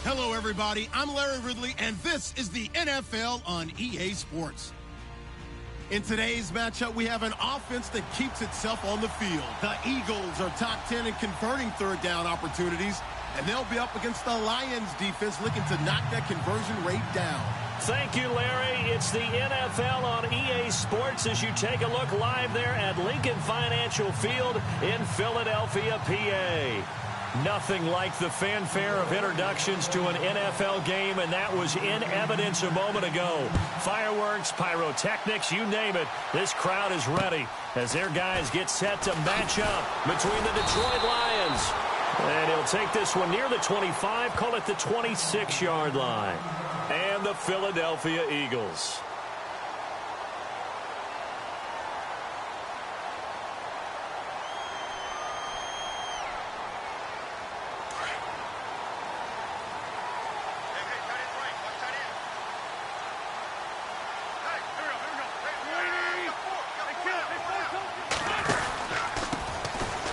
Hello, everybody. I'm Larry Ridley, and this is the NFL on EA Sports. In today's matchup, we have an offense that keeps itself on the field. The Eagles are top 10 in converting third down opportunities, and they'll be up against the Lions defense looking to knock that conversion rate down. Thank you, Larry. It's the NFL on EA Sports as you take a look live there at Lincoln Financial Field in Philadelphia, PA. Nothing like the fanfare of introductions to an NFL game, and that was in evidence a moment ago. Fireworks, pyrotechnics, you name it. This crowd is ready as their guys get set to match up between the Detroit Lions. And he'll take this one near the 25, call it the 26-yard line. And the Philadelphia Eagles.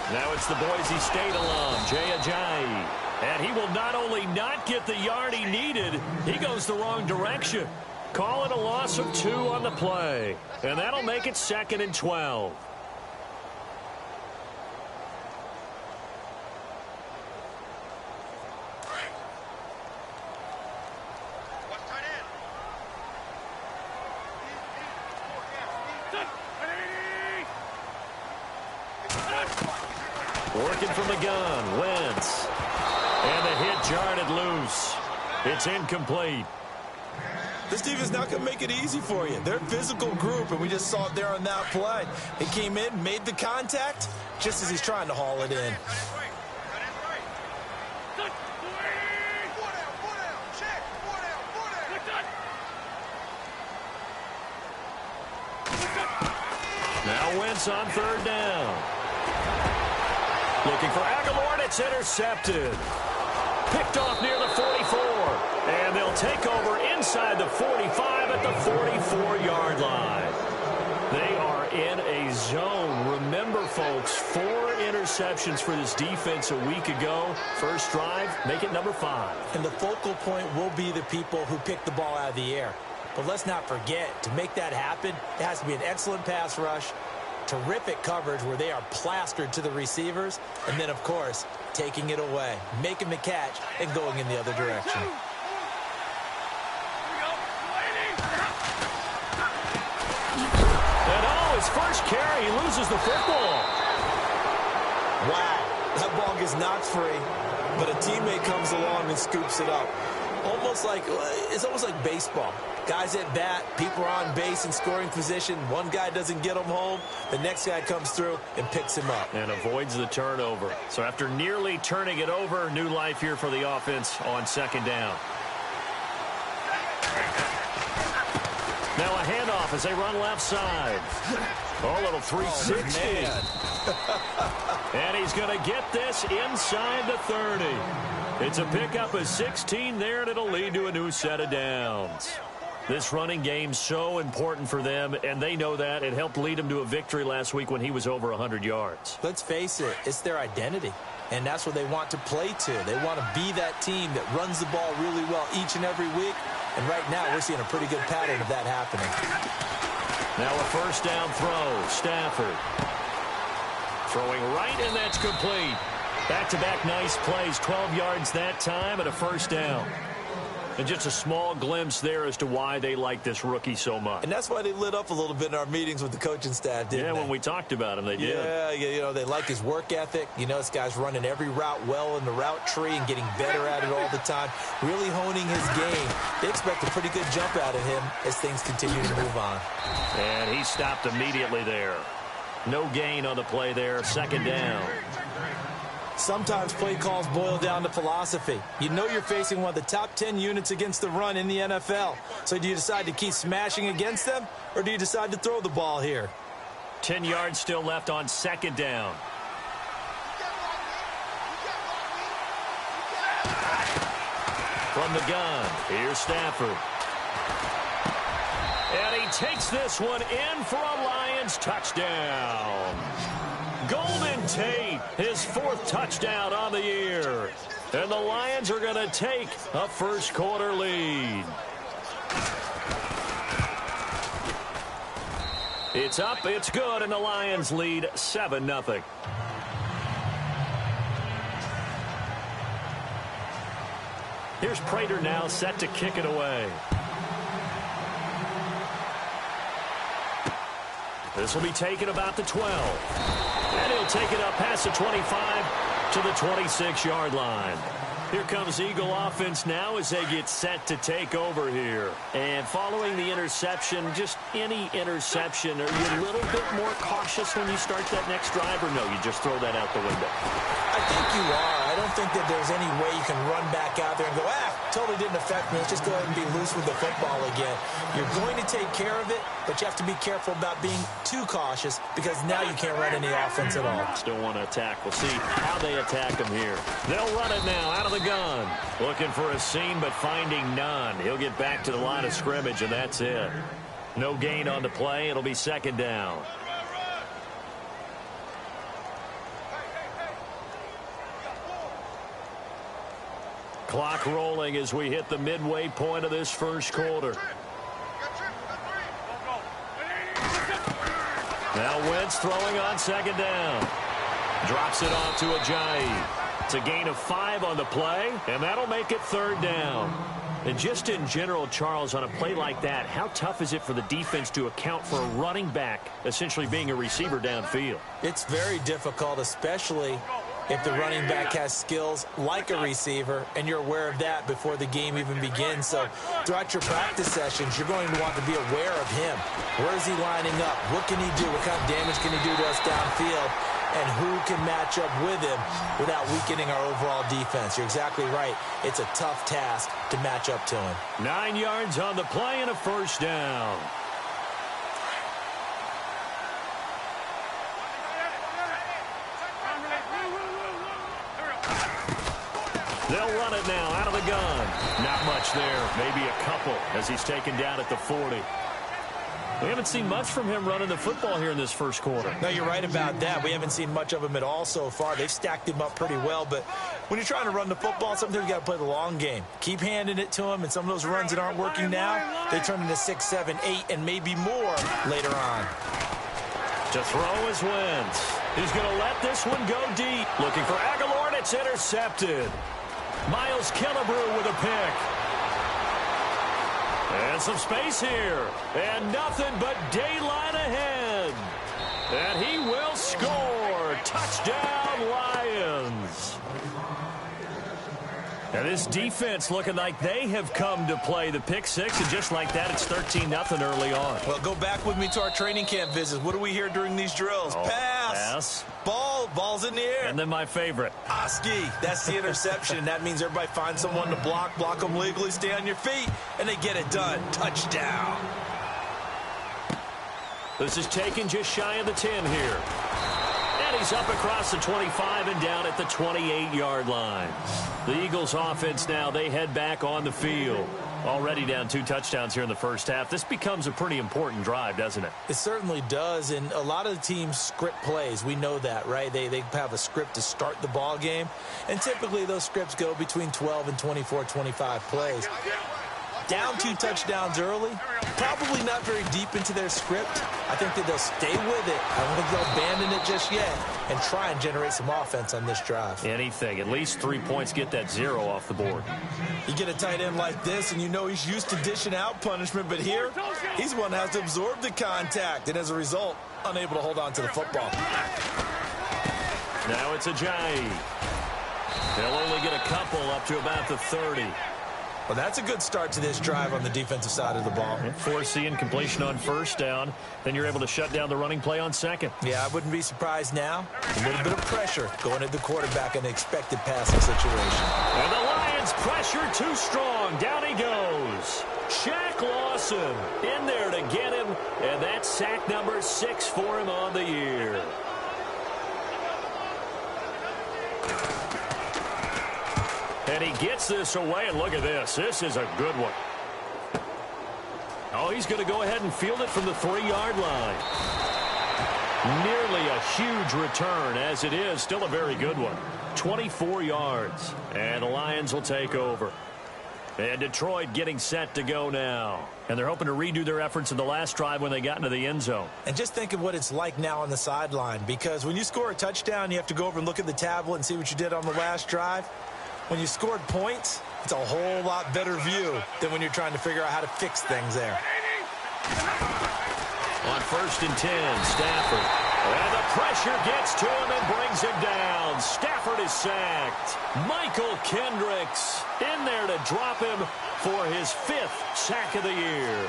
Now it's the Boise State alum, Jay Ajayi. And he will not only not get the yard he needed, he goes the wrong direction. Call it a loss of 2 on the play. And that'll make it 2nd and 12. Working from the gun, Wentz. And the hit jarred it loose. It's incomplete. This defense not going to make it easy for you. They're a physical group, and we just saw it there on that play. He came in, made the contact, just as he's trying to haul it in. Now Wentz on 3rd down. Looking for Aguilar, and it's intercepted. Picked off near the 44. And they'll take over inside the 45 at the 44-yard line. They are in a zone. Remember, folks, 4 interceptions for this defense a week ago. First drive, make it number 5. And the focal point will be the people who pick the ball out of the air. But let's not forget, to make that happen, it has to be an excellent pass rush, terrific coverage where they are plastered to the receivers, and then, of course, taking it away, making the catch, and going in the other direction. And his first carry, he loses the football. Wow, that ball gets knocked free, but a teammate comes along and scoops it up. It's almost like baseball. Guys at bat, people are on base in scoring position. One guy doesn't get him home. The next guy comes through and picks him up. And avoids the turnover. So after nearly turning it over, new life here for the offense on 2nd down. Now a handoff as they run left side. Oh, little 360. And he's going to get this inside the 30. It's a pickup of 16 there, and it'll lead to a new set of downs. This running game's so important for them, and they know that. It helped lead them to a victory last week when he was over 100 yards. Let's face it, it's their identity, and that's what they want to play to. They want to be that team that runs the ball really well each and every week, and right now we're seeing a pretty good pattern of that happening. Now a 1st down throw, Stafford. Throwing right, and that's complete. Back-to-back nice plays, 12 yards that time, and a 1st down. And just a small glimpse there as to why they like this rookie so much. And that's why they lit up a little bit in our meetings with the coaching staff, didn't they? Yeah, when we talked about him, they did. Yeah, they like his work ethic. This guy's running every route well in the route tree and getting better at it all the time, really honing his game. They expect a pretty good jump out of him as things continue to move on. And he stopped immediately there. No gain on the play there, 2nd down. Sometimes play calls boil down to philosophy. You know you're facing one of the top 10 units against the run in the NFL. So do you decide to keep smashing against them, or do you decide to throw the ball here? 10 yards still left on 2nd down. From the gun, here's Stafford. And he takes this one in for a Lions touchdown. Golden Tate, his 4th touchdown on the year. And the Lions are going to take a first-quarter lead. It's up, it's good, and the Lions lead 7-0. Here's Prater now set to kick it away. This will be taken about the 12. And he'll take it up past the 25 to the 26-yard line. Here comes Eagle offense now as they get set to take over here. And following the interception, just any interception, are you a little bit more cautious when you start that next drive, or no, you just throw that out the window? I think you are. I don't think that there's any way you can run back out there and go, totally didn't affect me. Let's just go ahead and be loose with the football again. You're going to take care of it, but you have to be careful about being too cautious because now you can't run any offense at all. Still want to attack. We'll see how they attack him here. They'll run it now out of the gun. Looking for a seam, but finding none. He'll get back to the line of scrimmage, and that's it. No gain on the play. It'll be 2nd down. Clock rolling as we hit the midway point of this first quarter. Now Wentz throwing on 2nd down. Drops it off to Ajayi. It's a gain of 5 on the play, and that'll make it 3rd down. And just in general, Charles, on a play like that, how tough is it for the defense to account for a running back essentially being a receiver downfield? It's very difficult, especially if the running back has skills like a receiver, and you're aware of that before the game even begins. So throughout your practice sessions, you're going to want to be aware of him. Where is he lining up? What can he do? What kind of damage can he do to us downfield? And who can match up with him without weakening our overall defense? You're exactly right. It's a tough task to match up to him. 9 yards on the play and a 1st down. They'll run it now out of the gun. Not much there. Maybe a couple as he's taken down at the 40. We haven't seen much from him running the football here in this first quarter. No, you're right about that. We haven't seen much of him at all so far. They've stacked him up pretty well, but when you're trying to run the football, sometimes you got to play the long game. Keep handing it to him, and some of those runs that aren't working now, they turn into 6, 7, 8, and maybe more later on. To throw is Wentz. He's going to let this one go deep. Looking for Aguilar, and it's intercepted. Miles Killebrew with a pick. And some space here. And nothing but daylight ahead. And he will score. Touchdown, Lions. And this defense looking like they have come to play the pick six. And just like that, it's 13-0 early on. Well, go back with me to our training camp visits. What do we hear during these drills? Pass. Ball's in the air. And then my favorite. Oski. That's the interception. That means everybody finds someone to block them legally, stay on your feet, and they get it done. Touchdown. This is taken just shy of the 10 here. And he's up across the 25 and down at the 28-yard line. The Eagles offense now, they head back on the field. Already down 2 touchdowns here in the first half. This becomes a pretty important drive, doesn't it? It certainly does, and a lot of the teams script plays. We know that, right? They have a script to start the ball game, and typically those scripts go between 12 and 24, 25 plays. Down 2 touchdowns early, probably not very deep into their script. I think that they'll stay with it. I don't think they'll abandon it just yet and try and generate some offense on this drive. Anything. At least 3 points, get that 0 off the board. You get a tight end like this, and you know he's used to dishing out punishment, but here, he's one that has to absorb the contact, and as a result, unable to hold on to the football. Now it's Ajayi. They'll only get a couple up to about the 30. Well, that's a good start to this drive on the defensive side of the ball. Forcing completion on first down. Then you're able to shut down the running play on second. Yeah, I wouldn't be surprised now. A little bit of pressure going at the quarterback in an expected passing situation. And the Lions pressure too strong. Down he goes. Shaq Lawson in there to get him. And that's sack number 6 for him on the year. And he gets this away, and look at this. This is a good one. Oh, he's going to go ahead and field it from the 3-yard line. Nearly a huge return, as it is still a very good one. 24 yards, and the Lions will take over. And Detroit getting set to go now. And they're hoping to redo their efforts in the last drive when they got into the end zone. And just think of what it's like now on the sideline, because when you score a touchdown, you have to go over and look at the tablet and see what you did on the last drive. When you scored points, it's a whole lot better view than when you're trying to figure out how to fix things there. On 1st and 10, Stafford. And the pressure gets to him and brings him down. Stafford is sacked. Michael Kendricks in there to drop him for his 5th sack of the year.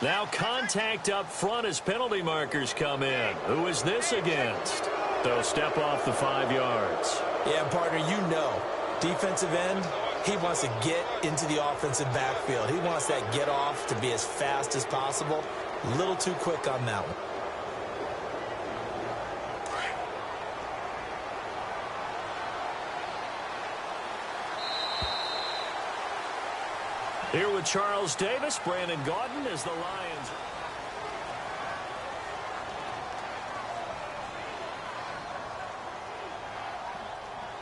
Now contact up front as penalty markers come in. Who is this against? They'll step off the 5 yards. Yeah, partner, you know, defensive end, he wants to get into the offensive backfield. He wants that get off to be as fast as possible. A little too quick on that one. Here with Charles Davis, Brandon Gaudin as the Lions.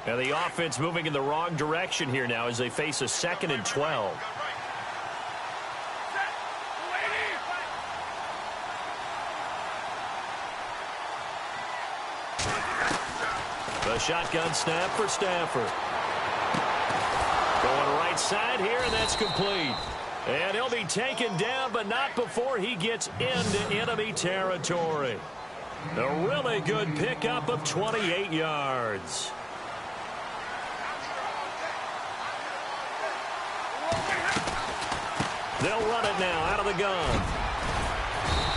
And the offense moving in the wrong direction here now as they face a 2nd and 12. The shotgun snap for Stafford. Going right side here, and that's complete. And he'll be taken down, but not before he gets into enemy territory. A really good pickup of 28 yards. They'll run it now out of the gun.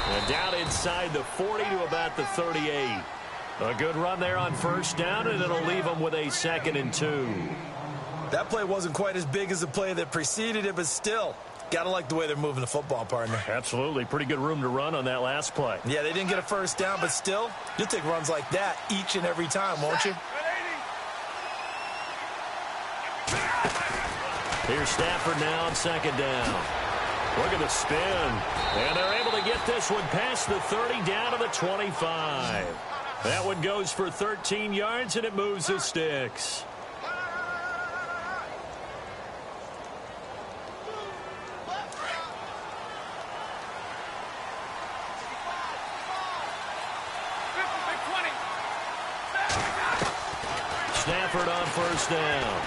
And down inside the 40 to about the 38. A good run there on 1st down, and it'll leave them with a 2nd and 2. That play wasn't quite as big as the play that preceded it, but still, gotta like the way they're moving the football, partner. Absolutely. Pretty good room to run on that last play. Yeah, they didn't get a 1st down, but still, you'll take runs like that each and every time, won't you? Here's Stafford now on 2nd down. Look at the spin. And they're able to get this one past the 30 down to the 25. That one goes for 13 yards, and it moves the sticks. Stafford on 1st down.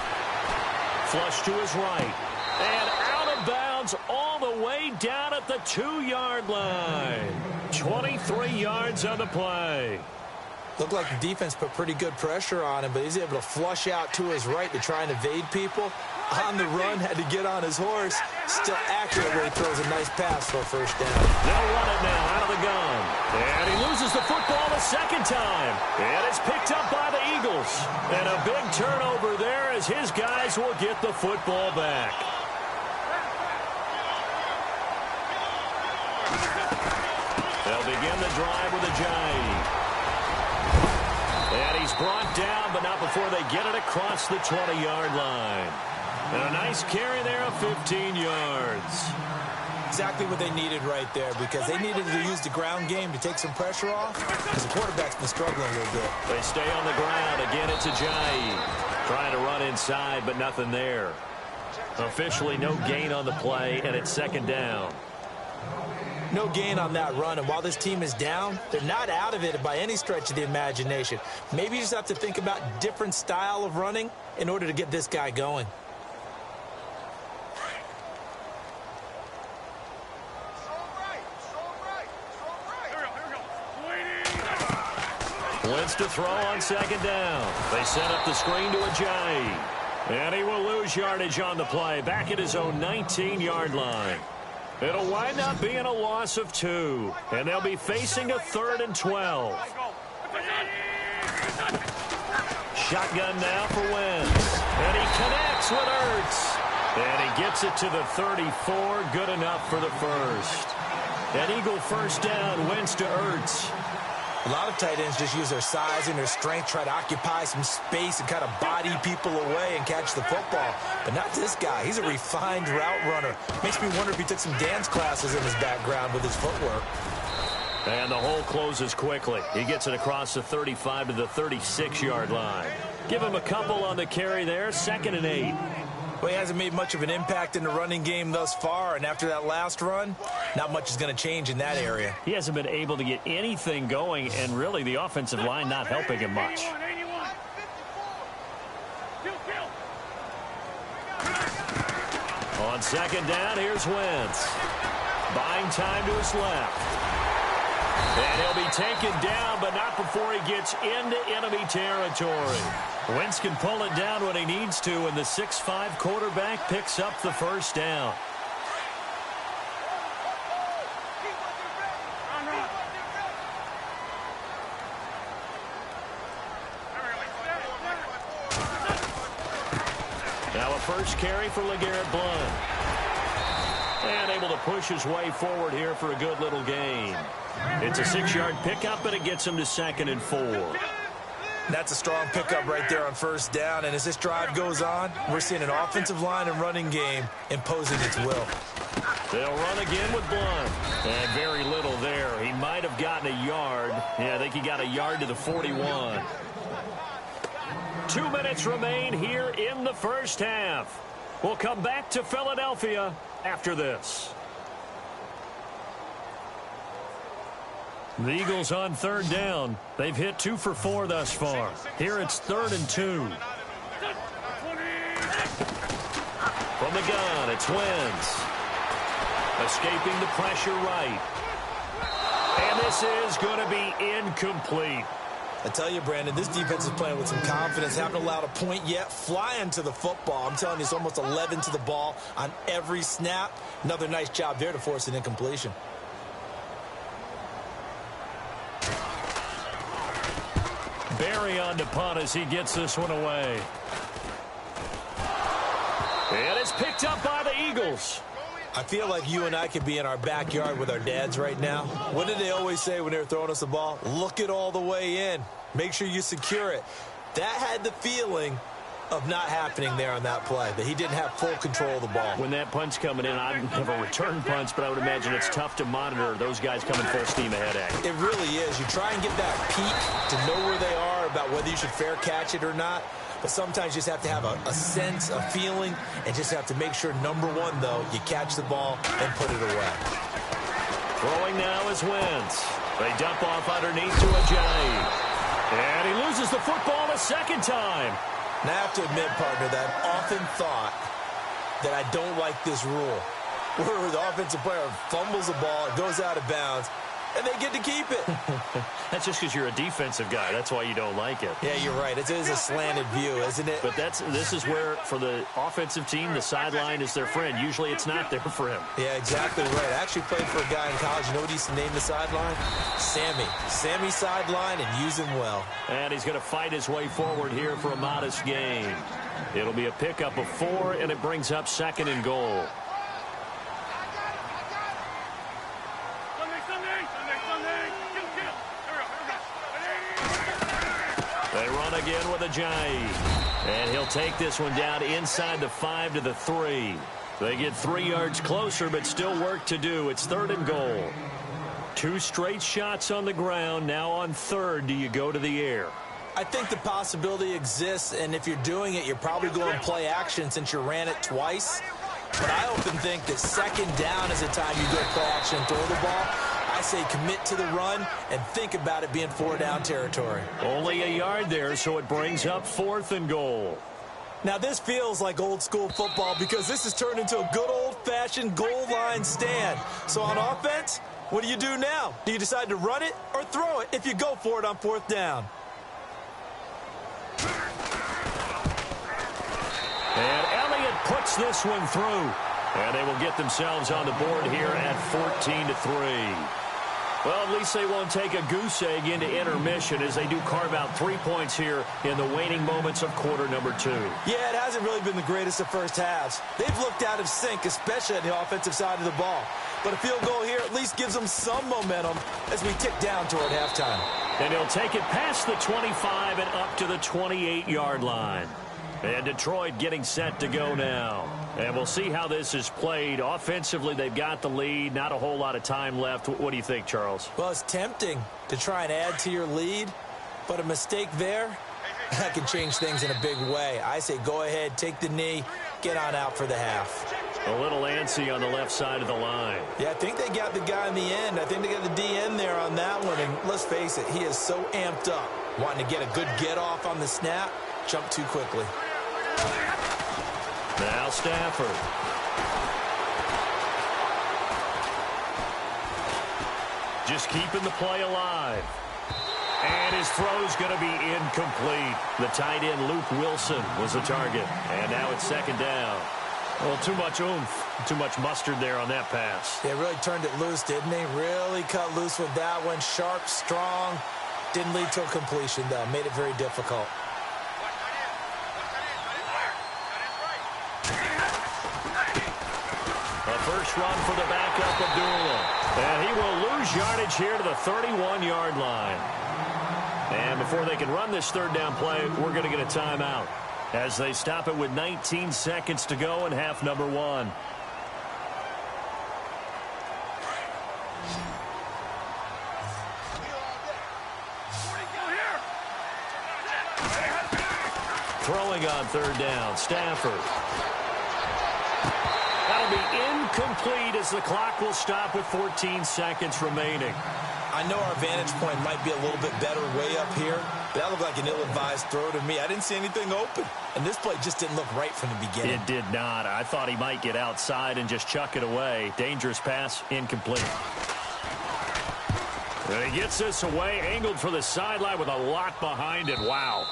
Flush to his right. And out of bounds all the way down at the 2-yard line. 23 yards on the play. Looked like the defense put pretty good pressure on him, but he's able to flush out to his right to try and evade people. On the run, had to get on his horse. Still accurate where he throws a nice pass for a 1st down. They'll run it now out of the gun. And he loses the football a 2nd time. And it's picked up by the Eagles. And a big turnover there as his guys will get the football back. They'll begin the drive with a Ajayi. And he's brought down, but not before they get it across the 20-yard line. And a nice carry there of 15 yards. Exactly what they needed right there, because they needed to use the ground game to take some pressure off, because the quarterback's been struggling a little bit. They stay on the ground. Again, it's Ajayi. Trying to run inside, but nothing there. Officially no gain on the play, and it's 2nd down. No gain on that run, and while this team is down, they're not out of it by any stretch of the imagination. Maybe you just have to think about different style of running in order to get this guy going. Wentz to throw on 2nd down. They set up the screen to Ajayi. And he will lose yardage on the play, back at his own 19-yard line. It'll wind up being a loss of 2. And they'll be facing a 3rd and 12. Shotgun now for Wentz. And he connects with Ertz. And he gets it to the 34. Good enough for the first. An Eagle first down, Wentz to Ertz. A lot of tight ends just use their size and their strength, try to occupy some space and kind of body people away and catch the football. But not this guy. He's a refined route runner. Makes me wonder if he took some dance classes in his background with his footwork. And the hole closes quickly. He gets it across the 35 to the 36-yard line. Give him a couple on the carry there. 2nd and 8. Well, he hasn't made much of an impact in the running game thus far, and after that last run, not much is going to change in that area. He hasn't been able to get anything going, and really the offensive line not helping him much. On 2nd down, here's Wentz. Buying time to his left. And he'll be taken down, but not before he gets into enemy territory. Wentz can pull it down when he needs to, and the 6'5" quarterback picks up the first down. Now a first carry for LeGarrette Blount. And able to push his way forward here for a good little gain. It's a 6-yard pickup, and it gets him to 2nd and 4. That's a strong pickup right there on first down. And as this drive goes on, we're seeing an offensive line and running game imposing its will. They'll run again with Blount. And very little there. He might have gotten a yard. Yeah, I think he got a yard to the 41. 2 minutes remain here in the first half. We'll come back to Philadelphia after this. The Eagles on 3rd down. They've hit 2 for 4 thus far. Here it's 3rd and 2. From the gun, it's Wentz. Escaping the pressure right. And this is going to be incomplete. I tell you, Brandon, this defense is playing with some confidence. Haven't allowed a point yet. Flying to the football. I'm telling you, it's almost 11 to the ball on every snap. Another nice job there to force an incompletion. Barry on to punt as he gets this one away. And it's picked up by the Eagles. I feel like you and I could be in our backyard with our dads right now. What did they always say when they were throwing us the ball? Look it all the way in. Make sure you secure it. That had the feeling of not happening there on that play, that he didn't have full control of the ball. When that punt's coming in, I've never returned punts, but I would imagine it's tough to monitor those guys coming full steam ahead at you. It really is. You try and get that peek to know where they are, about whether you should fair catch it or not. But sometimes you just have to have a sense, a feeling, and just have to make sure, number one, though, you catch the ball and put it away. Throwing now is Wentz. They dump off underneath to Ajayi. And he loses the football a second time. Now, I have to admit, partner, that I've often thought that I don't like this rule, where the offensive player fumbles the ball, it goes out of bounds, and they get to keep it. That's just because you're a defensive guy. That's why you don't like it. Yeah, you're right. It is a slanted view, isn't it? But this is where, for the offensive team, the sideline is their friend. Usually it's not there for him. Yeah, exactly right. I actually played for a guy in college. You know what he used to name the sideline? Sammy. Sammy sideline, and use him well. And he's going to fight his way forward here for a modest gain. It'll be a pickup of 4, and it brings up 2nd and goal. They run again with Ajayi. And he'll take this one down inside the 5 to the 3. They get 3 yards closer, but still work to do. It's 3rd and goal. 2 straight shots on the ground. Now on 3rd, do you go to the air? I think the possibility exists, and if you're doing it, you're probably going to play action since you ran it twice. But I often think that 2nd down is the time you go play action and throw the ball. I say commit to the run and think about it being 4-down territory. Only a yard there, so it brings up 4th and goal. Now, this feels like old school football because this has turned into a good old-fashioned goal line stand. So on offense, what do you do now? Do you decide to run it or throw it if you go for it on 4th down? And Elliott puts this one through. And they will get themselves on the board here at 14 to 3. Well, at least they won't take a goose egg into intermission as they do carve out 3 points here in the waning moments of quarter number 2. Yeah, it hasn't really been the greatest of first halves. They've looked out of sync, especially on the offensive side of the ball. But a field goal here at least gives them some momentum as we tick down toward halftime. And he'll take it past the 25 and up to the 28-yard line. And Detroit getting set to go now. And we'll see how this is played. Offensively, they've got the lead. Not a whole lot of time left. What do you think, Charles? Well, it's tempting to try and add to your lead, but a mistake there, that can change things in a big way. I say go ahead, take the knee, get on out for the half. A little antsy on the left side of the line. Yeah, I think they got the guy in the end. I think they got the DN there on that one. And let's face it, he is so amped up, wanting to get a good get off on the snap, jump too quickly. Now Stafford. Just keeping the play alive. And his throw's going to be incomplete. The tight end, Luke Wilson, was the target. And now it's second down. Well, too much oomph, too much mustard there on that pass. They really turned it loose, didn't they? Really cut loose with that one. Sharp, strong. Didn't lead to a completion, though. Made it very difficult. A first run for the backup, Abdullah. And he will lose yardage here to the 31-yard line. And before they can run this third down play, we're going to get a timeout as they stop it with 19 seconds to go in half number 1. Throwing on third down, Stafford. That'll be incomplete as the clock will stop with 14 seconds remaining. I know our vantage point might be a little bit better way up here, but that looked like an ill-advised throw to me. I didn't see anything open, and this play just didn't look right from the beginning. It did not. I thought he might get outside and just chuck it away. Dangerous pass, incomplete. And he gets this away, angled for the sideline with a lot behind it. Wow.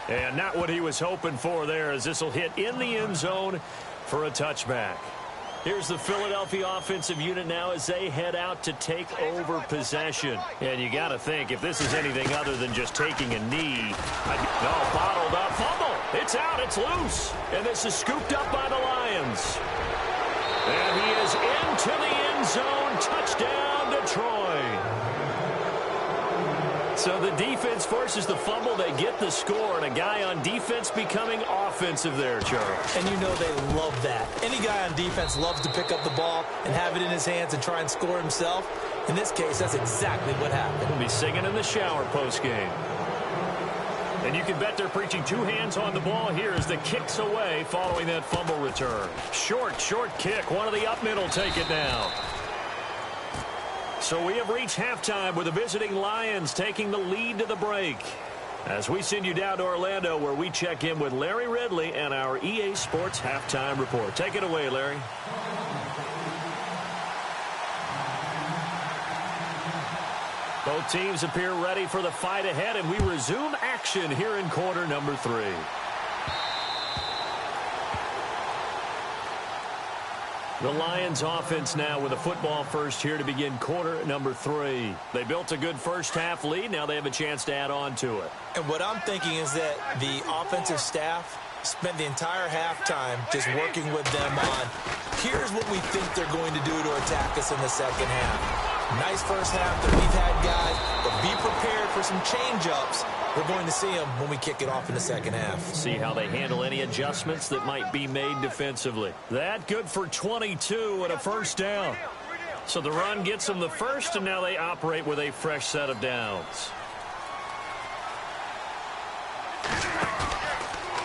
And not what he was hoping for there, as this will hit in the end zone for a touchback. Here's the Philadelphia offensive unit now as they head out to take over possession. And you got to think, if this is anything other than just taking a knee, bottled up, fumble. It's out, it's loose. And this is scooped up by the Lions. And he is into the end zone. Touchdown, Detroit. So the defense forces the fumble. They get the score, and a guy on defense becoming offensive there, Charles. And you know they love that. Any guy on defense loves to pick up the ball and have it in his hands and try and score himself. In this case, that's exactly what happened. He'll be singing in the shower postgame. And you can bet they're preaching two hands on the ball here as the kick's away following that fumble return. Short kick. One of the up mid will take it down. So we have reached halftime with the visiting Lions taking the lead to the break. As we send you down to Orlando, where we check in with Larry Ridley and our EA Sports Halftime Report. Take it away, Larry. Both teams appear ready for the fight ahead, and we resume action here in quarter number 3. The Lions offense now with a football first here to begin quarter number 3. They built a good first half lead. Now they have a chance to add on to it. And what I'm thinking is that the offensive staff spent the entire halftime just working with them on, here's what we think they're going to do to attack us in the second half. Nice first half that we've had, guys, but be prepared for some change-ups. We're going to see them when we kick it off in the second half. See how they handle any adjustments that might be made defensively. That good for 22 and a first down. So the run gets them the first, and now they operate with a fresh set of downs.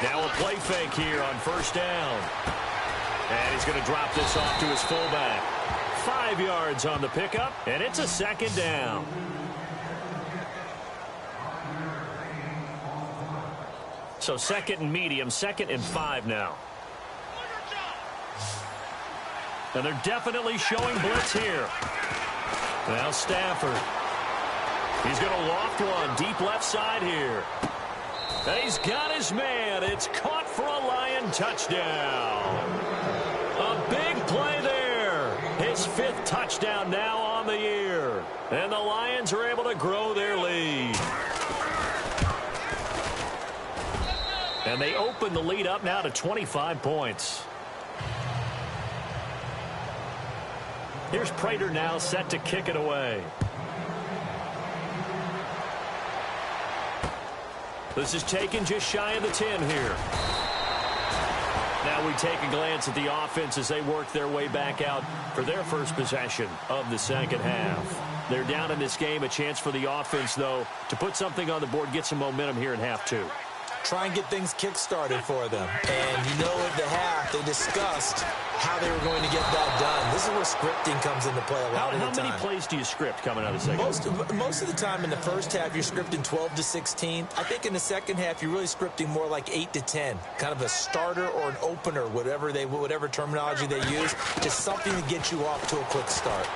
Now a play fake here on first down. And he's going to drop this off to his fullback. 5 yards on the pickup, and it's a second down. So second and medium, 2nd and 5 now. And they're definitely showing blitz here. Now Stafford. He's going to loft one deep left side here. And he's got his man. It's caught for a Lion touchdown. A big play there. His 5th touchdown now on the year. And the Lions are able to grow their lead. And they open the lead up now to 25 points. Here's Prater now set to kick it away. This is taken just shy of the 10 here. Now we take a glance at the offense as they work their way back out for their first possession of the second half. They're down in this game. A chance for the offense, though, to put something on the board, get some momentum here in half two. Try and get things kick-started for them. And you know at the half, they discussed how they were going to get that done. This is where scripting comes into play a lot of the time. How many plays do you script coming out of the second half? Most of the time in the first half, you're scripting 12 to 16. I think in the second half, you're really scripting more like 8 to 10. Kind of a starter or an opener, whatever terminology they use. Just something to get you off to a quick start.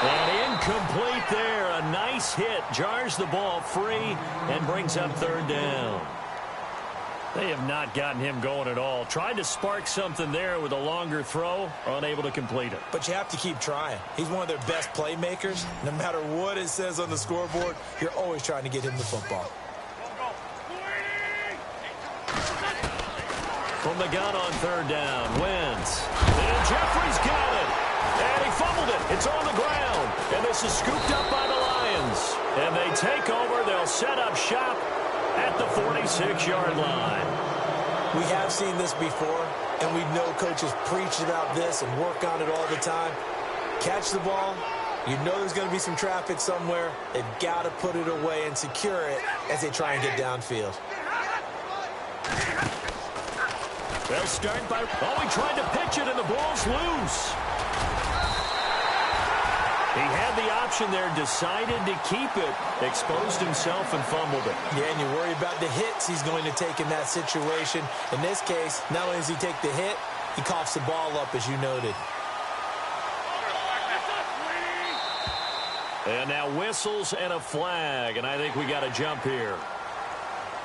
And incomplete there. A nice hit. Jars the ball free and brings up third down. They have not gotten him going at all. Tried to spark something there with a longer throw. Unable to complete it. But you have to keep trying. He's one of their best playmakers. No matter what it says on the scoreboard, you're always trying to get him the football. From the gun on third down. Wentz. And Jeffrey's got it. And he fumbled it. It's on the ground. And this is scooped up by the Lions. And they take over. They'll set up shop at the 46-yard line. We have seen this before, and we know coaches preach about this and work on it all the time. Catch the ball. You know there's going to be some traffic somewhere. They've got to put it away and secure it as they try and get downfield. They'll start by... Oh, he tried to pitch it, and the ball's loose. He had the option there, decided to keep it, exposed himself and fumbled it. Yeah, and you worry about the hits he's going to take in that situation. In this case, not only does he take the hit, he coughs the ball up, as you noted. And now whistles and a flag, and I think we got a jump here.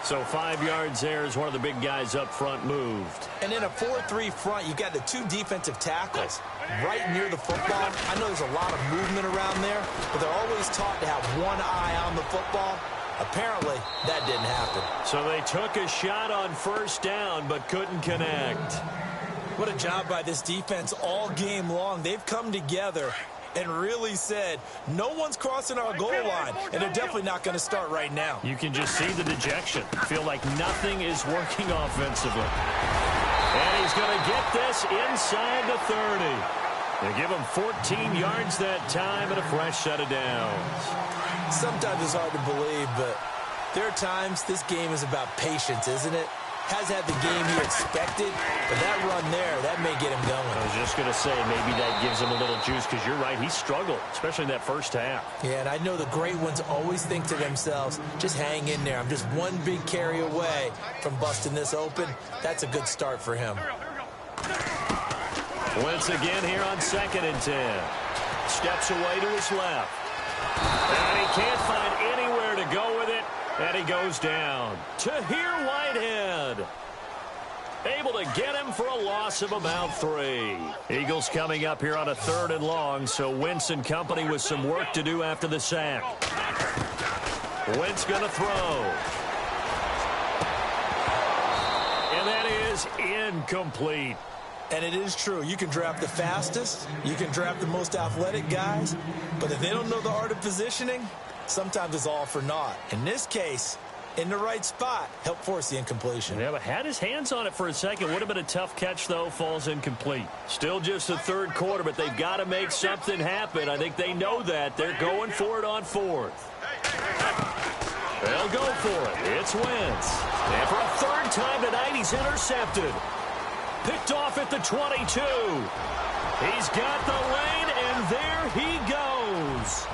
So 5 yards there as one of the big guys up front moved. And in a 4-3 front, you've got the two defensive tackles right near the football. I know there's a lot of movement around there, but they're always taught to have one eye on the football. Apparently, that didn't happen. So they took a shot on first down, but couldn't connect. What a job by this defense all game long. They've come together and really said, no one's crossing our goal line, and they're definitely not going to start right now. You can just see the dejection. Feel like nothing is working offensively. And he's going to get this inside the 30. They give him 14 yards that time and a fresh set of downs. Sometimes it's hard to believe, but there are times this game is about patience, isn't it? Has had the game he expected, but that run there, that may get him going. I was just going to say, maybe that gives him a little juice, because you're right, he struggled, especially in that first half. Yeah, and I know the great ones always think to themselves, just hang in there. I'm just one big carry away from busting this open. That's a good start for him. Once again here on 2nd and 10. Steps away to his left. And he can't find anywhere to go with it. And he goes down. Tahir Whitehead. Able to get him for a loss of about 3. Eagles coming up here on a 3rd and long, so Wentz and company with some work to do after the sack. Wentz going to throw. And that is incomplete. And it is true. You can draft the fastest. You can draft the most athletic guys. But if they don't know the art of positioning, sometimes it's all for naught. In this case, in the right spot, helped force the incompletion. Yeah, but had his hands on it for a second. Would have been a tough catch, though. Falls incomplete. Still just the 3rd quarter, but they've got to make something happen. I think they know that. They're going for it on 4th. They'll go for it. It's Wentz. And for a 3rd time tonight, he's intercepted. Picked off at the 22. He's got the lane, and there he goes.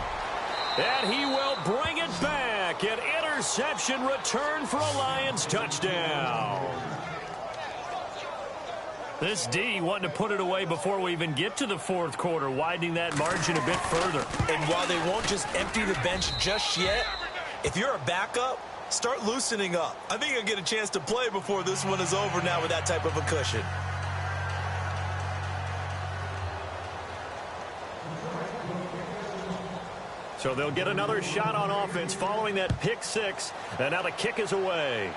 And he will bring it back. An interception return for a Lions touchdown. This D wanting to put it away before we even get to the 4th quarter, widening that margin a bit further. And while they won't just empty the bench just yet, if you're a backup, start loosening up. I think you'll get a chance to play before this one is over now with that type of a cushion. So they'll get another shot on offense following that pick six. And now the kick is away.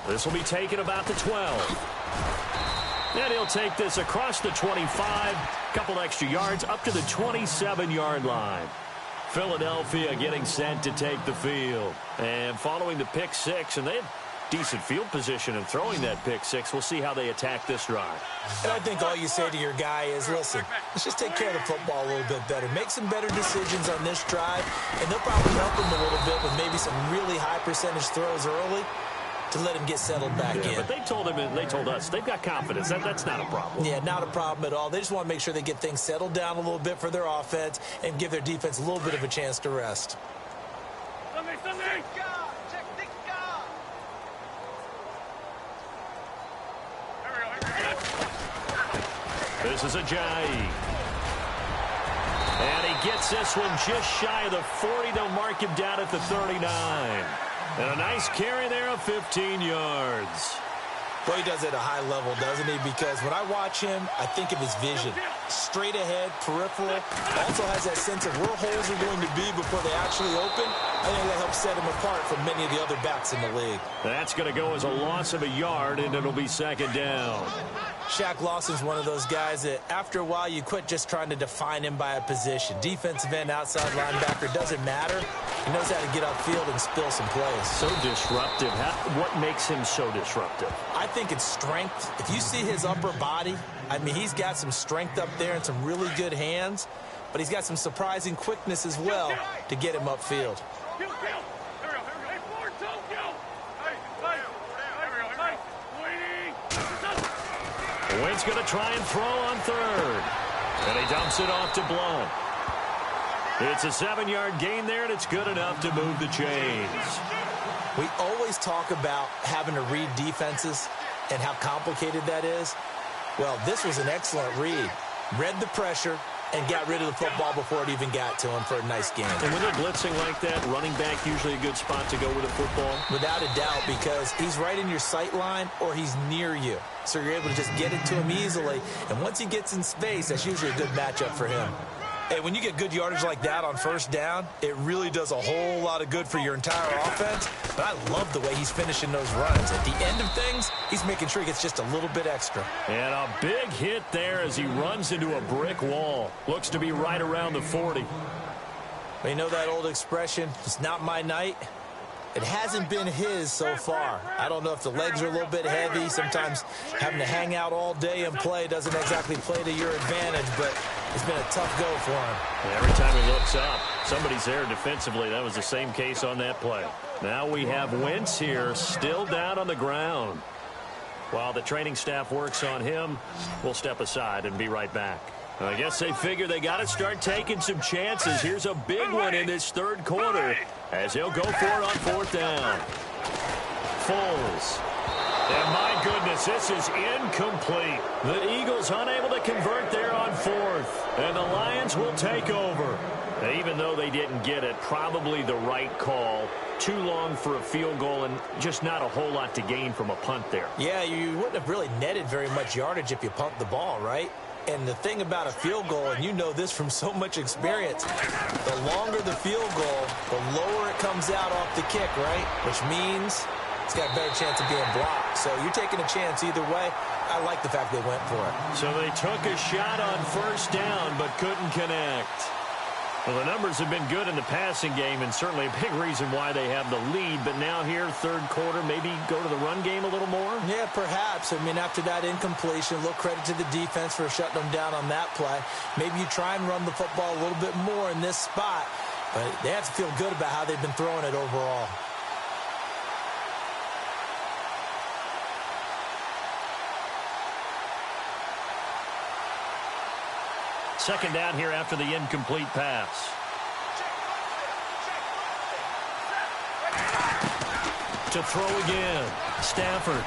This will be taken about the 12. And he'll take this across the 25. Couple extra yards up to the 27-yard line. Philadelphia getting set to take the field. And following the pick six, and they have decent field position in throwing that pick six. We'll see how they attack this drive. And I think all you say to your guy is, listen, let's just take care of the football a little bit better. Make some better decisions on this drive, and they'll probably help him a little bit with maybe some really high percentage throws early to let him get settled back in. But they told him, and they told us, they've got confidence. That's not a problem. Yeah, not a problem at all. They just want to make sure they get things settled down a little bit for their offense and give their defense a little bit of a chance to rest. This is Ajayi. And he gets this one just shy of the 40. They'll mark him down at the 39. And a nice carry there of 15 yards. Well, he does it at a high level, doesn't he? Because when I watch him, I think of his vision. Straight ahead, peripheral. Also has that sense of where holes are going to be before they actually open. I think that helps set him apart from many of the other backs in the league. That's going to go as a loss of a yard, and it'll be second down. Shaq Lawson's one of those guys that after a while you quit just trying to define him by a position. Defensive end, outside linebacker, doesn't matter. He knows how to get upfield and spill some plays. So disruptive. What makes him so disruptive? I think it's strength. If you see his upper body, I mean, he's got some strength up there and some really good hands, but he's got some surprising quickness as well to get him upfield. Wentz going to try and throw on third. And he dumps it off to Blount. It's a 7-yard gain there, and it's good enough to move the chains. We always talk about having to read defenses and how complicated that is. Well, this was an excellent read. Read the pressure and got rid of the football before it even got to him for a nice game. And when they're blitzing like that, running back usually a good spot to go with a football? Without a doubt, because he's right in your sight line or he's near you. So you're able to just get it to him easily. And once he gets in space, that's usually a good matchup for him. Hey, when you get good yardage like that on first down, it really does a whole lot of good for your entire offense. But I love the way he's finishing those runs. At the end of things, he's making sure he gets just a little bit extra. And a big hit there as he runs into a brick wall. Looks to be right around the 40. But you know that old expression, it's not my night? It hasn't been his so far. I don't know if the legs are a little bit heavy. Sometimes having to hang out all day and play doesn't exactly play to your advantage, but it's been a tough go for him. And every time he looks up, somebody's there defensively. That was the same case on that play. Now we have Wentz here, still down on the ground. While the training staff works on him, we'll step aside and be right back. I guess they figure they got to start taking some chances. Here's a big one in this third quarter as he'll go for it on fourth down. Foles. And my goodness, this is incomplete. The Eagles unable to convert there on fourth. And the Lions will take over. Now, even though they didn't get it, probably the right call. Too long for a field goal and just not a whole lot to gain from a punt there. Yeah, you wouldn't have really netted very much yardage if you pumped the ball, right? And the thing about a field goal, and you know this from so much experience, the longer the field goal, the lower it comes out off the kick, right? Which means it's got a better chance of being blocked. So you're taking a chance either way. I like the fact they went for it. So they took a shot on first down but couldn't connect. Well, the numbers have been good in the passing game and certainly a big reason why they have the lead. But now here, third quarter, maybe go to the run game a little more? Yeah, perhaps. I mean, after that incompletion, a little credit to the defense for shutting them down on that play. Maybe you try and run the football a little bit more in this spot. But they have to feel good about how they've been throwing it overall. Second down here after the incomplete pass. To throw again. Stafford.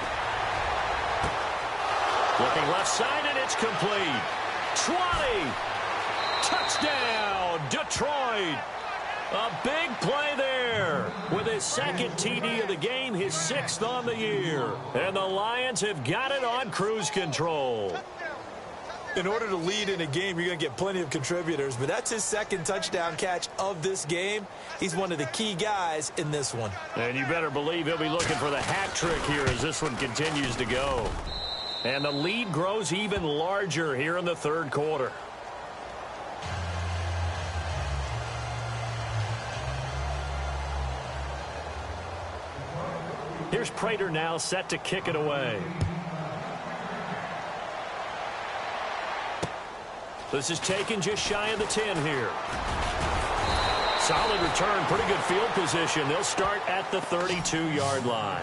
Looking left side, and it's complete. 20. Touchdown, Detroit. A big play there with his second TD of the game, his 6th on the year. And the Lions have got it on cruise control. In order to lead in a game, you're going to get plenty of contributors, but that's his second touchdown catch of this game. He's one of the key guys in this one. And you better believe he'll be looking for the hat trick here as this one continues to go. And the lead grows even larger here in the third quarter. Here's Prater now set to kick it away. This is taken just shy of the 10 here. Solid return, pretty good field position. They'll start at the 32-yard line.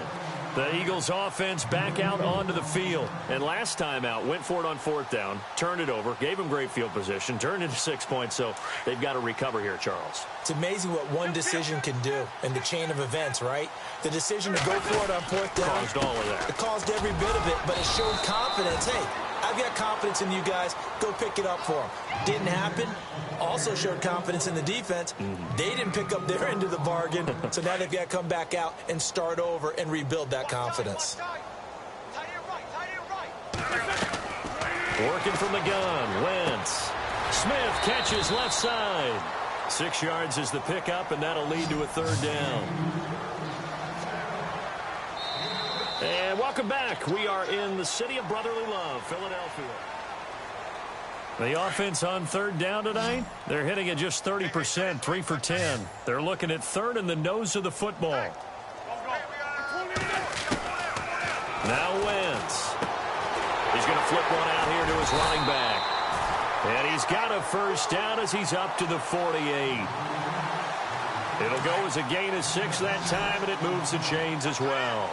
The Eagles offense back out onto the field. And last time out, went for it on fourth down, turned it over, gave them great field position, turned into 6 points, so they've got to recover here, Charles. It's amazing what one decision can do in the chain of events, right? The decision to go for it on fourth down. Caused all of that. It caused every bit of it, but it showed confidence. Hey, I've got confidence in you guys. Go pick it up for them. Didn't happen. Also showed confidence in the defense. They didn't pick up their end of the bargain, so now they've got to come back out and start over and rebuild that confidence. Working from the gun, Wentz. Smith catches left side. 6 yards is the pickup, and that'll lead to a third down. And welcome back. We are in the city of brotherly love, Philadelphia. The offense on third down tonight, they're hitting at just 30%, 3 for 10. They're looking at third in the nose of the football. Now Wentz. He's going to flip one out here to his running back. And he's got a first down as he's up to the 48. It'll go as a gain of 6 that time, and it moves the chains as well.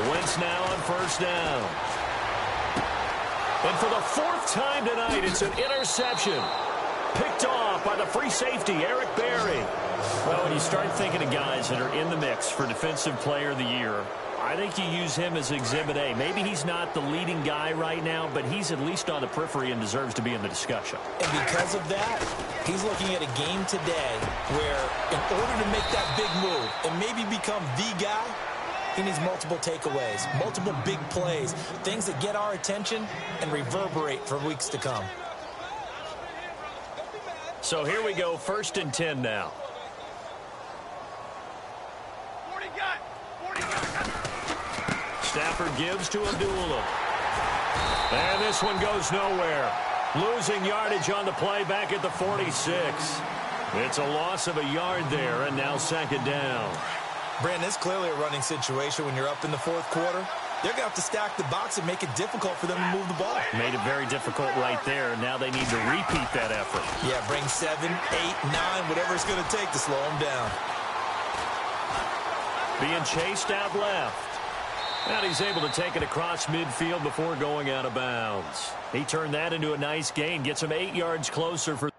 Wentz now on first down. And for the 4th time tonight, it's an interception. Picked off by the free safety, Eric Berry. Well, when you start thinking of guys that are in the mix for Defensive Player of the Year, I think you use him as Exhibit A. Maybe he's not the leading guy right now, but he's at least on the periphery and deserves to be in the discussion. And because of that, he's looking at a game today where in order to make that big move and maybe become the guy, he needs multiple takeaways, multiple big plays, things that get our attention and reverberate for weeks to come. So here we go, 1st and 10 now. Stafford gives to Abdullah. And this one goes nowhere. Losing yardage on the play back at the 46. It's a loss of a yard there, and now 2nd down. Brandon, it's clearly a running situation when you're up in the 4th quarter. They're going to have to stack the box and make it difficult for them to move the ball. Made it very difficult right there. Now they need to repeat that effort. Yeah, bring 7, 8, 9, whatever it's going to take to slow them down. Being chased out left. And he's able to take it across midfield before going out of bounds. He turned that into a nice gain. Gets him 8 yards closer for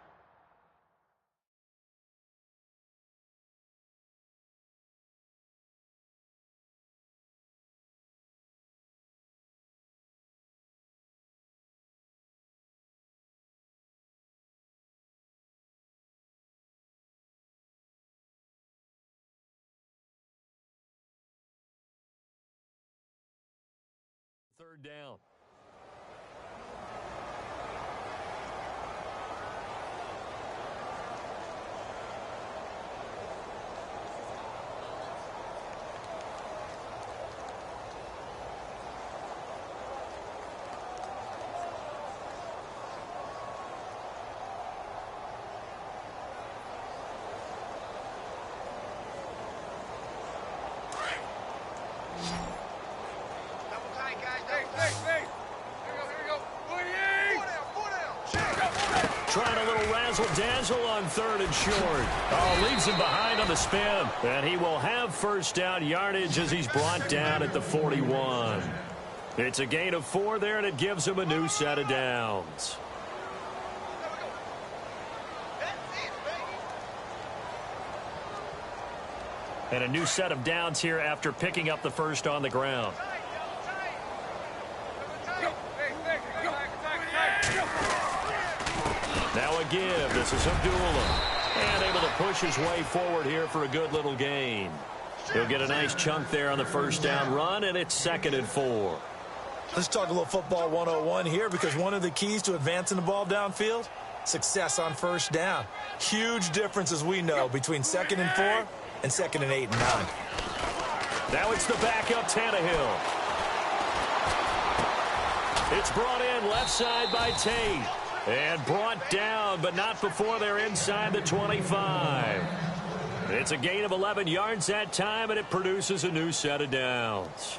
third down. Trying a little razzle-dazzle on 3rd and short. Oh, leaves him behind on the spin. And he will have first down yardage as he's brought down at the 41. It's a gain of 4 there, and it gives him a new set of downs. And a new set of downs here after picking up the first on the ground. Now a give. This is Abdullah. And able to push his way forward here for a good little gain. He'll get a nice chunk there on the first down run, and it's 2nd and 4. Let's talk a little football 101 here, because one of the keys to advancing the ball downfield, success on first down. Huge difference, as we know, between 2nd and 4 and 2nd and 8 and 9. Now it's the backup Tannehill. It's brought in left side by Tate. And brought down, but not before they're inside the 25. It's a gain of 11 yards that time, and it produces a new set of downs.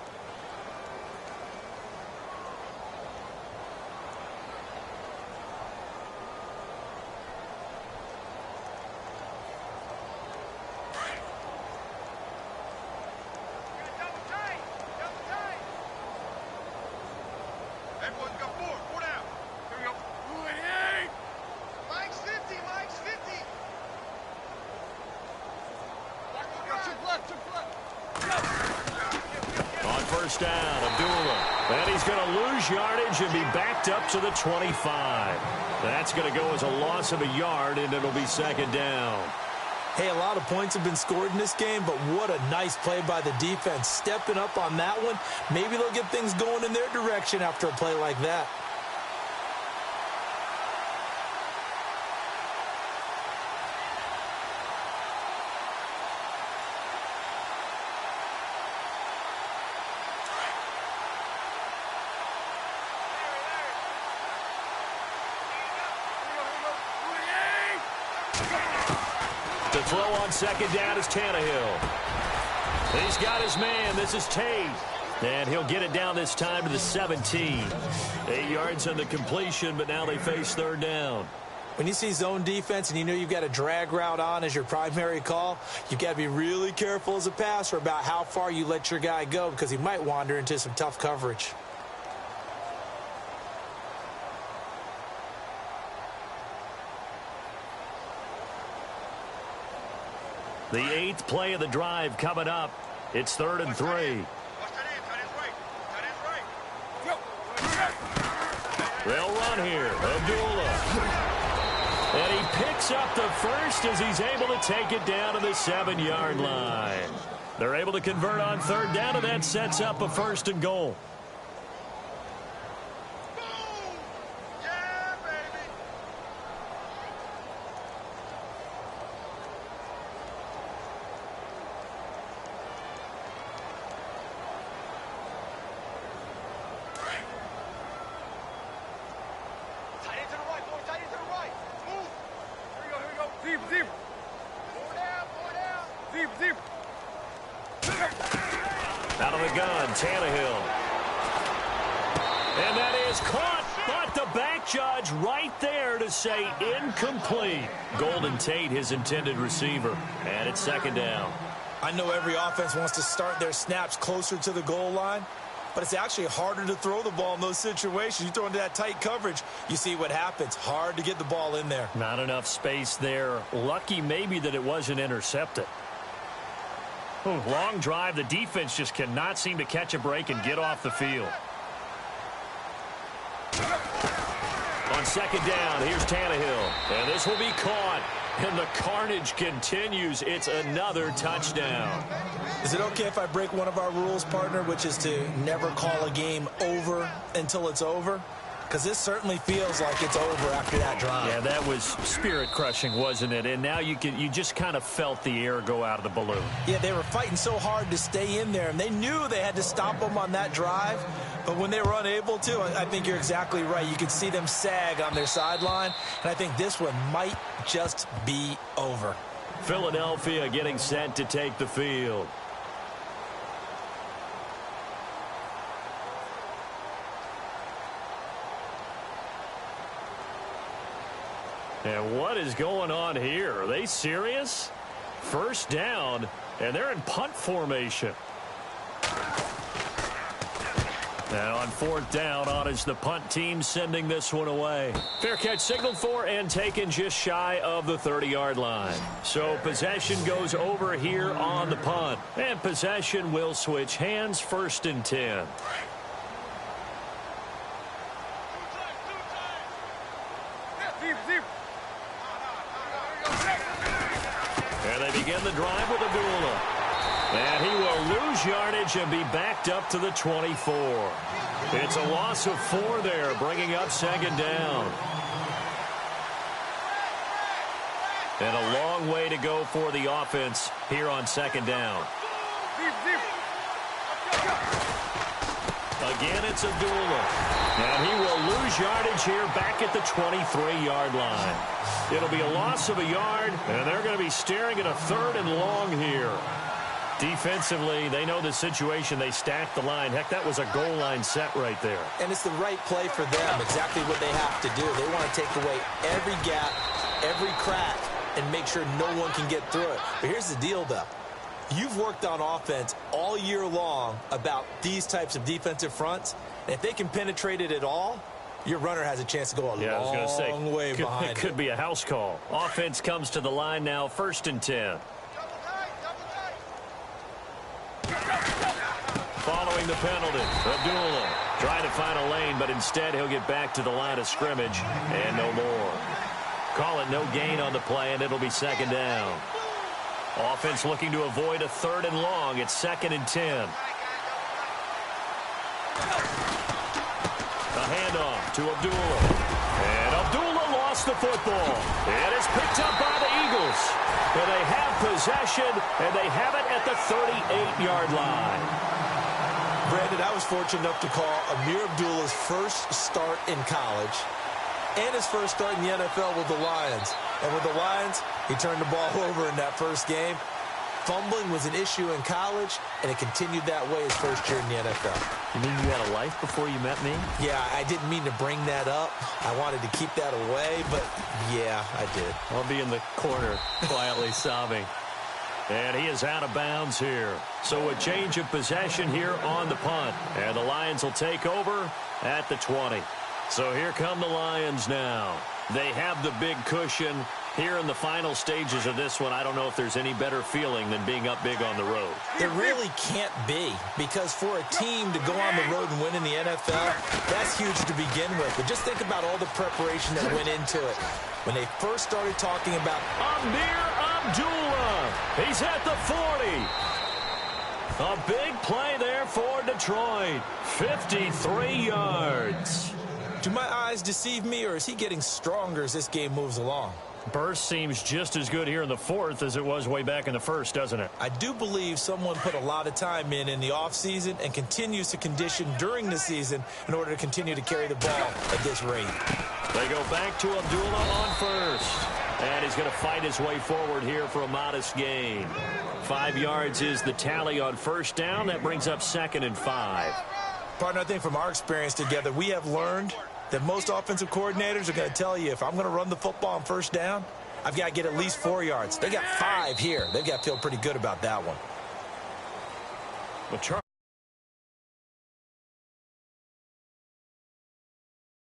On first down, Abdullah. And he's going to lose yardage and be backed up to the 25. That's going to go as a loss of a yard, and it'll be 2nd down. Hey, a lot of points have been scored in this game, but what a nice play by the defense. Stepping up on that one. Maybe they'll get things going in their direction after a play like that. The throw on 2nd down is Tannehill. He's got his man. This is Tate. And he'll get it down this time to the 17. 8 yards on the completion, but now they face 3rd down. When you see zone defense and you know you've got a drag route on as your primary call, you've got to be really careful as a passer about how far you let your guy go, because he might wander into some tough coverage. The 8th play of the drive coming up. It's 3rd and 3. They'll run here. Abdullah. And he picks up the first as he's able to take it down to the 7-yard line. They're able to convert on 3rd down, and that sets up a 1st and goal. Out of the gun, Tannehill. And that is caught, but the back judge right there to say incomplete. Golden Tate, his intended receiver. And it's 2nd down. I know every offense wants to start their snaps closer to the goal line, but it's actually harder to throw the ball in those situations. You throw into that tight coverage, you see what happens. Hard to get the ball in there. Not enough space there. Lucky maybe that it wasn't intercepted. Long drive. The defense just cannot seem to catch a break and get off the field. On 2nd down, here's Tannehill. And this will be caught. And the carnage continues. It's another touchdown. Is it okay if I break one of our rules, partner, which is to never call a game over until it's over? Because this certainly feels like it's over after that drive. Yeah, that was spirit-crushing, wasn't it? And now you just kind of felt the air go out of the balloon. Yeah, they were fighting so hard to stay in there, and they knew they had to stop them on that drive. But when they were unable to, I think you're exactly right. You could see them sag on their sideline, and I think this one might just be over. Philadelphia getting set to take the field. And what is going on here? Are they serious? 1st down, and they're in punt formation. And on 4th down, on is the punt team sending this one away. Fair catch signaled for and taken just shy of the 30-yard line. So possession goes over here on the punt. And possession will switch hands. 1st and 10. And they begin the drive with Abdullah. And he will lose lose yardage and be backed up to the 24. It's a loss of 4 there, bringing up second down. And a long way to go for the offense here on second down. Again, it's Abdullah. And he will lose yardage here back at the 23-yard line. It'll be a loss of a yard, and they're going to be staring at a 3rd and long here. Defensively, they know the situation. They stacked the line. Heck, that was a goal line set right there. And it's the right play for them, exactly what they have to do. They want to take away every gap, every crack, and make sure no one can get through it. But here's the deal, though. You've worked on offense all year long about these types of defensive fronts. And if they can penetrate it at all, your runner has a chance to go a long way behind. It could be a house call. Offense comes to the line now, 1st and 10. Following the penalty, Abdullah trying to find a lane, but instead he'll get back to the line of scrimmage and no more. Call it no gain on the play, and it'll be second down. Offense looking to avoid a 3rd and long. It's 2nd and 10. A handoff to Abdullah. And Abdullah lost the football. It is picked up by the Eagles. And they have possession, and they have it at the 38-yard line. Brandon, I was fortunate enough to call Ameer Abdullah's first start in college and his first start in the NFL with the Lions. And with the Lions, he turned the ball over in that first game. Fumbling was an issue in college, and it continued that way his first year in the NFL. You mean you had a life before you met me? Yeah, I didn't mean to bring that up. I wanted to keep that away, but yeah, I did. I'll be in the corner quietly sobbing. And he is out of bounds here. So a change of possession here on the punt. And the Lions will take over at the 20. So here come the Lions now. They have the big cushion. Here in the final stages of this one, I don't know if there's any better feeling than being up big on the road. There really can't be, because for a team to go on the road and win in the NFL, that's huge to begin with. But just think about all the preparation that went into it. When they first started talking about Ameer Abdullah, he's at the 40. A big play there for Detroit. 53 yards. Do my eyes deceive me, or is he getting stronger as this game moves along? Burst seems just as good here in the 4th as it was way back in the 1st, doesn't it? I do believe someone put a lot of time in the offseason and continues to condition during the season in order to continue to carry the ball at this rate. They go back to Abdullah on 1st. And he's going to fight his way forward here for a modest gain. 5 yards is the tally on 1st down. That brings up 2nd and 5. Partner, I think from our experience together, we have learned that most offensive coordinators are going to tell you, if I'm going to run the football on 1st down, I've got to get at least 4 yards. They got 5 here. They've got to feel pretty good about that one. Well,